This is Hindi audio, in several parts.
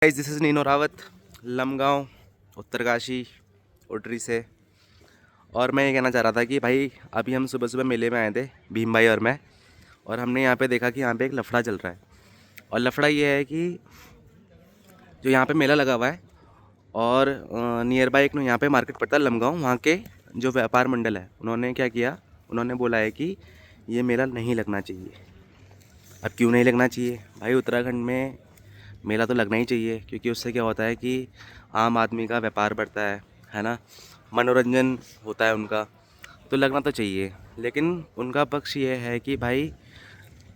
Guys this is Nino Rawat, Lamgaon, Uttarkashi, Utari से। और मैं ये कहना चाह रहा था कि भाई अभी हम सुबह सुबह मेले में आए थे, भीम भाई और मैं। और हमने यहाँ पे देखा कि यहाँ पे एक लफड़ा चल रहा है। और लफड़ा ये है कि जो यहाँ पे मेला लगा हुआ है और नियर बाय एक यहाँ पे मार्केट पड़ता है लमगांव, वहाँ के जो व्यापार मंडल है उन्होंने क्या किया, उन्होंने बोला है कि ये मेला नहीं लगना चाहिए। अब क्यों नहीं लगना चाहिए भाई? उत्तराखंड में मेला तो लगना ही चाहिए, क्योंकि उससे क्या होता है कि आम आदमी का व्यापार बढ़ता है ना, मनोरंजन होता है उनका, तो लगना तो चाहिए। लेकिन उनका पक्ष ये है कि भाई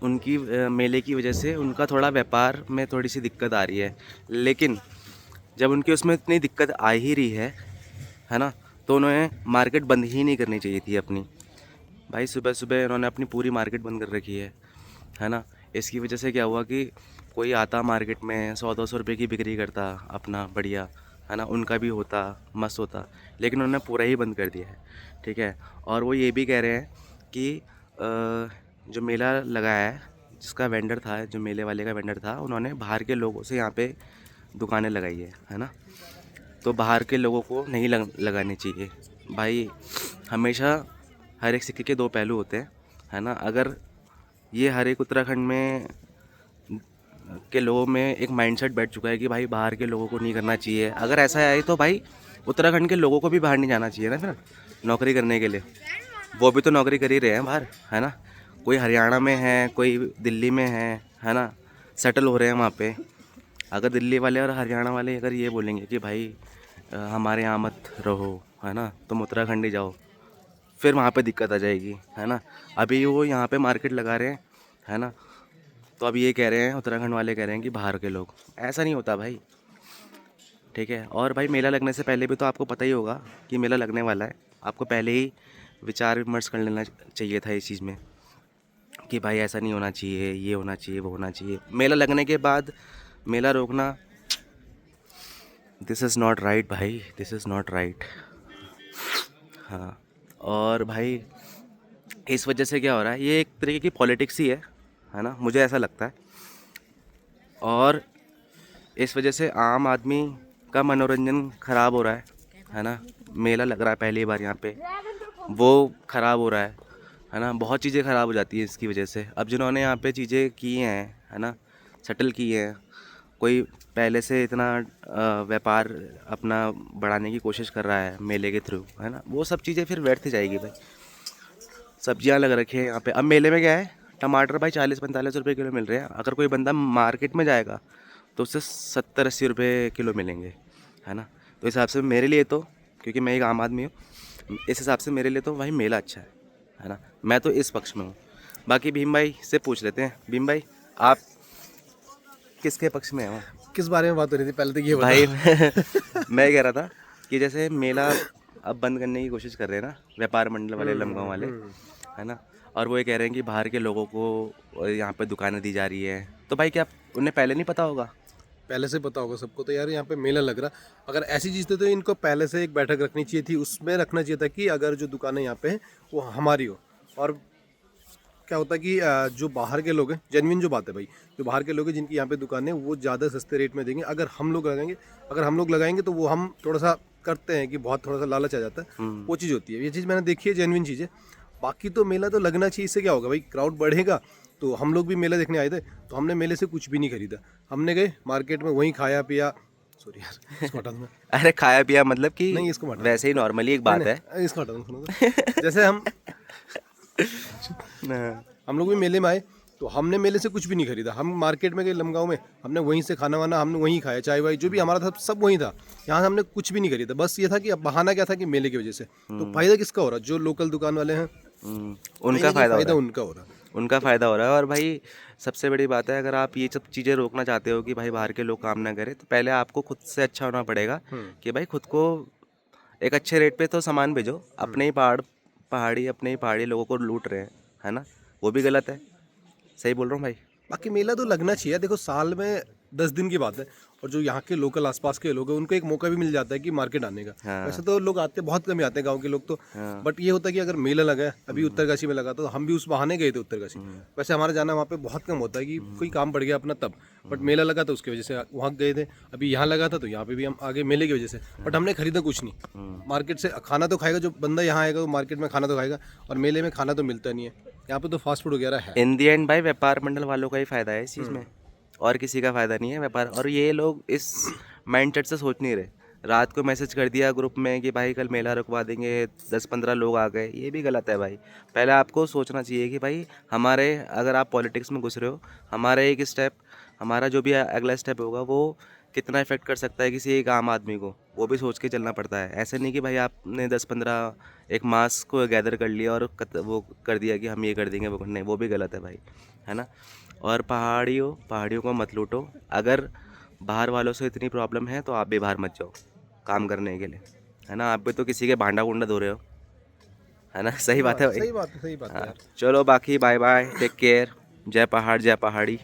उनकी मेले की वजह से उनका थोड़ा व्यापार में थोड़ी सी दिक्कत आ रही है। लेकिन जब उनकी उसमें इतनी दिक्कत आ ही रही है ना, तो उन्हें मार्केट बंद ही नहीं करनी चाहिए थी अपनी। भाई सुबह सुबह उन्होंने अपनी पूरी मार्केट बंद कर रखी है ना। इसकी वजह से क्या हुआ कि कोई आता मार्केट में 100-200 रुपये की बिक्री करता अपना बढ़िया, है ना, उनका भी होता, मस्त होता। लेकिन उन्होंने पूरा ही बंद कर दिया है, ठीक है। और वो ये भी कह रहे हैं कि जो मेला लगाया है, जिसका वेंडर था, जो मेले वाले का वेंडर था, उन्होंने बाहर के लोगों से यहाँ पे दुकानें लगाई है ना। तो बाहर के लोगों को नहीं लगानी चाहिए भाई। हमेशा हर एक सिक्के के दो पहलू होते हैं, है ना। अगर ये हर एक उत्तराखंड में के लोगों में एक माइंडसेट बैठ चुका है कि भाई बाहर के लोगों को नहीं करना चाहिए, अगर ऐसा है तो भाई उत्तराखंड के लोगों को भी बाहर नहीं जाना चाहिए ना फिर नौकरी करने के लिए। वो भी तो नौकरी कर ही रहे हैं बाहर, है ना। कोई हरियाणा में है, कोई दिल्ली में है ना, सेटल हो रहे हैं वहाँ पे। अगर दिल्ली वाले और हरियाणा वाले अगर ये बोलेंगे कि भाई हमारे यहाँ मत रहो, है ना, तुम उत्तराखंड ही जाओ, फिर वहाँ पे दिक्कत आ जाएगी, है ना। अभी वो यहाँ पे मार्केट लगा रहे हैं, है ना, तो अब ये कह रहे हैं, उत्तराखंड वाले कह रहे हैं कि बाहर के लोग। ऐसा नहीं होता भाई, ठीक है। और भाई मेला लगने से पहले भी तो आपको पता ही होगा कि मेला लगने वाला है। आपको पहले ही विचार विमर्श कर लेना चाहिए था इस चीज़ में कि भाई ऐसा नहीं होना चाहिए, ये होना चाहिए, वो होना चाहिए। मेला लगने के बाद मेला रोकना, दिस इज़ नॉट राइट भाई, दिस इज़ नॉट राइट। हाँ। और भाई इस वजह से क्या हो रहा है, ये एक तरीके की पॉलिटिक्स ही है ना, मुझे ऐसा लगता है। और इस वजह से आम आदमी का मनोरंजन ख़राब हो रहा है ना। मेला लग रहा है पहली बार यहाँ पे, वो ख़राब हो रहा है ना। बहुत चीज़ें ख़राब हो जाती हैं इसकी वजह से। अब जिन्होंने यहाँ पे चीज़ें की हैं, है ना, सेटल की हैं, कोई पहले से इतना व्यापार अपना बढ़ाने की कोशिश कर रहा है मेले के थ्रू, है ना, वो सब चीज़ें फिर व्यर्थ जाएगी भाई। सब्जियां लग रखी हैं यहाँ पे। अब मेले में क्या है, टमाटर भाई 40-45 रुपये किलो मिल रहे हैं। अगर कोई बंदा मार्केट में जाएगा तो उससे 70-80 रुपये किलो मिलेंगे, है ना। तो इस हिसाब से मेरे लिए तो, क्योंकि मैं एक आम आदमी हूँ, इस हिसाब से मेरे लिए तो भाई मेला अच्छा है ना। मैं तो इस पक्ष में हूँ। बाकी भीम भाई से पूछ लेते हैं। भीम भाई, आप किसके पक्ष में हो? किस बारे में बात हो रही थी पहले तो ये बता। भाई मैं कह रहा था कि जैसे मेला अब बंद करने की कोशिश कर रहे हैं ना व्यापार मंडल वाले, लमगांव वाले, है ना। और वो ये कह रहे हैं कि बाहर के लोगों को यहाँ पे दुकानें दी जा रही है। तो भाई क्या उन्हें पहले नहीं पता होगा? पहले से पता होगा सबको तो यार यहाँ पे मेला लग रहा। अगर ऐसी चीज़ थी तो इनको पहले से एक बैठक रखनी चाहिए थी, उसमें रखना चाहिए था कि अगर जो दुकानें यहाँ पे हैं वो हमारी हो। और क्या होता है कि जो बाहर के लोग हैं, जेन्युइन जो बात है भाई, जो बाहर के लोग हैं जिनकी यहाँ पे दुकानें हैं वो ज़्यादा सस्ते रेट में देंगे। अगर हम लोग लगाएंगे तो वो हम थोड़ा सा करते हैं कि बहुत थोड़ा सा लालच आ जाता है, वो चीज़ होती है। ये चीज़ मैंने देखी है, जेन्युइन चीज़ है। बाकी तो मेला तो लगना चाहिए, इससे क्या होगा भाई, क्राउड बढ़ेगा। तो हम लोग भी मेला देखने आए थे, तो हमने मेले से कुछ भी नहीं खरीदा। हमने गए मार्केट में, वहीं खाया पिया। सॉरी यार, इसको हटा दूँ? अरे खाया पिया मतलब कि नहीं, इसको हटा वैसे ही नॉर्मली एक नहीं बात है। नहीं, इसको हटा दूँ, सुनो तो। जैसे हम लोग भी मेले में आए, तो हमने मेले से कुछ भी नहीं खरीदा। हम मार्केट में गए लमगांव में, हमने वहीं से खाना वाना हमने वहीं खाया, चाय वाय जो भी हमारा था सब वहीं था। यहाँ से हमने कुछ भी नहीं खरीदा। बस ये था कि अब बहाना क्या था कि मेले की वजह से। तो फायदा किसका हो रहा है? जो लोकल दुकान वाले हैं, उनका फ़ायदा हो रहा है, उनका हो रहा है। उनका फ़ायदा हो रहा है। और भाई सबसे बड़ी बात है, अगर आप ये सब चीज़ें रोकना चाहते हो कि भाई बाहर के लोग काम ना करें, तो पहले आपको खुद से अच्छा होना पड़ेगा कि भाई खुद को एक अच्छे रेट पे तो सामान भेजो। अपने ही अपने ही पहाड़ी लोगों को लूट रहे हैं, है ना, वो भी गलत है। सही बोल रहा हूँ भाई? बाकी मेला तो लगना चाहिए। देखो साल में 10 दिन की बात है। और जो यहाँ के लोकल आसपास के लोग हैं उनको एक मौका भी मिल जाता है कि मार्केट आने का। हाँ। वैसे तो लोग आते बहुत कम ही आते हैं गांव के लोग तो, हाँ। बट ये होता है कि अगर मेला लगा है, अभी उत्तरकाशी में लगा तो हम भी उस बहाने गए थे उत्तरकाशी। वैसे हमारा जाना वहाँ पे बहुत कम होता है कि कोई काम पड़ गया अपना तब, बट मेला लगा तो उसकी वजह से वहाँ गए थे। अभी यहाँ लगा था तो यहाँ पे भी हम आगे मेले की वजह से, बट हमने खरीदा कुछ नहीं। मार्केट से खाना तो खाएगा, जो बंदा यहाँ आएगा वो मार्केट में खाना तो खाएगा, और मेले में खाना तो मिलता नहीं है। यहाँ पे तो फास्ट फूड वगैरह है। इन दी एंड भाई व्यापार मंडल वालों का ही फ़ायदा है इस चीज़ में, और किसी का फ़ायदा नहीं है व्यापार। और ये लोग इस माइंडसेट से सोच नहीं रहे। रात को मैसेज कर दिया ग्रुप में कि भाई कल मेला रुकवा देंगे, 10-15 लोग आ गए, ये भी गलत है भाई। पहले आपको सोचना चाहिए कि भाई हमारे, अगर आप पॉलिटिक्स में घुस रहे हो, हमारा एक स्टेप, हमारा जो भी अगला स्टेप होगा वो कितना इफेक्ट कर सकता है किसी एक आम आदमी को, वो भी सोच के चलना पड़ता है। ऐसे नहीं कि भाई आपने 10-15 एक मास को गैदर कर लिया और वो कर दिया कि हम ये कर देंगे, वो नहीं, वो भी गलत है भाई, है ना। और पहाड़ियों को मत लूटो। अगर बाहर वालों से इतनी प्रॉब्लम है तो आप भी बाहर मत जाओ काम करने के लिए, है ना। आप भी तो किसी के भांडा कुंडा धो रहे हो, है ना। सही बात है भाई। सही बात है, सही बात है हाँ, यार। चलो बाकी बाय बाय, टेक केयर, जय पहाड़ जय पहाड़ी।